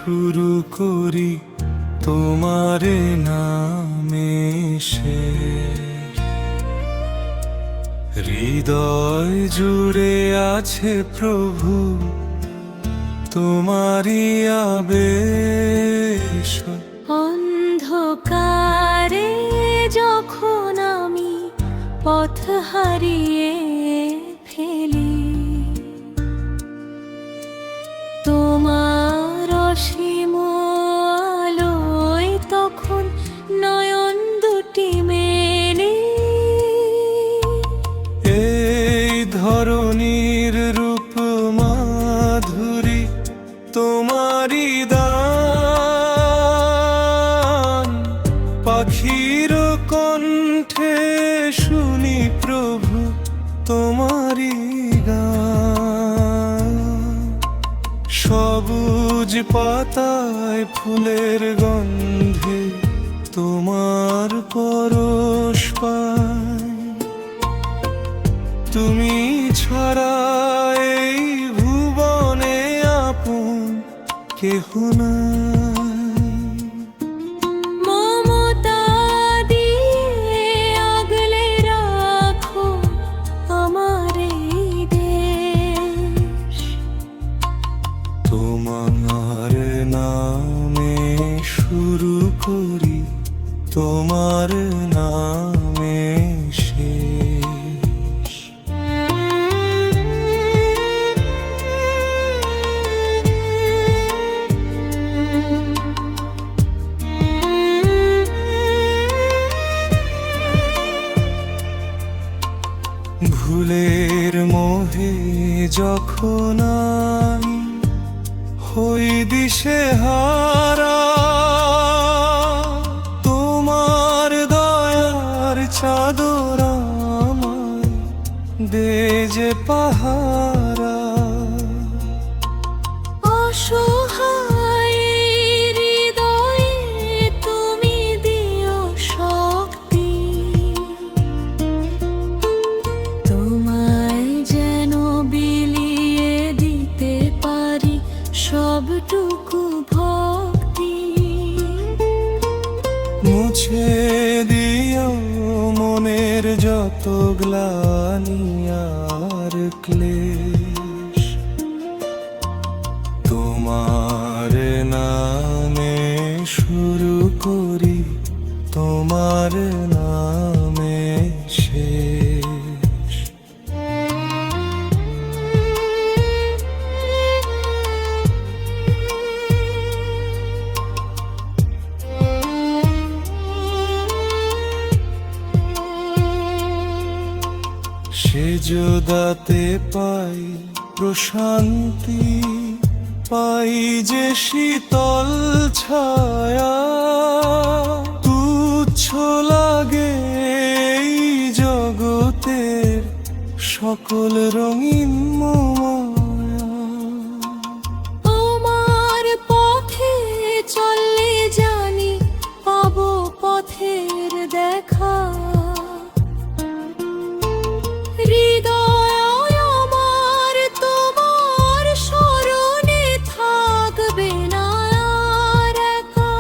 শুরু করি তোমার নামে শেষ। হৃদয় জুড়ে আছে প্রভু তোমারই আবেশ। অন্ধকারে যখন আমি পথ হারিয়ে ফেলি, তোমার অসীম আলোয় তখন নয়ন দুটি মেলে। এই ধরনীর রূপ মাধুরী তোমারই দান। পাখির কণ্ঠে শুনি প্রভু তোমারই গান। সবুজ পাতায় ফুলের গন্ধে তোমার পরশ পাই। তুমি ছাড়া এই ভুবনে আপন কেহ নাই। মমতা দিয়ে আগলে রাখো আমার এই দেশ। তোমার নামে শুরু করি তোমার নামে শেষ। ভুলের মোহে যখন আমি হই দিশে হারা, তোমার দয়ার চাদর আমায় দে যে পাহারা। অসহায় হৃদয়ে তুমি দিও শক্তি, তোমায় যেন বিলিয়ে দিতে পারি সবটুকু ভক্তি। মুছে দিও মনের যত গ্লানি আর ক্লেশ। তোমার নামে শুরু করি তোমার নামে শেষ। সেজদাতে পাই প্রশান্তি, পাই যে শীতল ছায়া। তুচ্ছ লাগে এই জগতের সকল রঙিন মায়া। তোমার পথে চললে জানি পাবো পথের দেখা। হৃদয় আমার তোমার স্মরণে থাকবে না আর একা।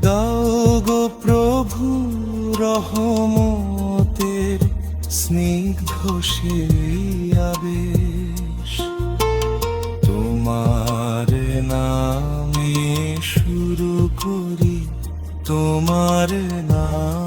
দাও গো প্রভু রহমতের স্নিগ্ধ সেই আবেশ। তোমার নামে শুরু করি তোমার নাম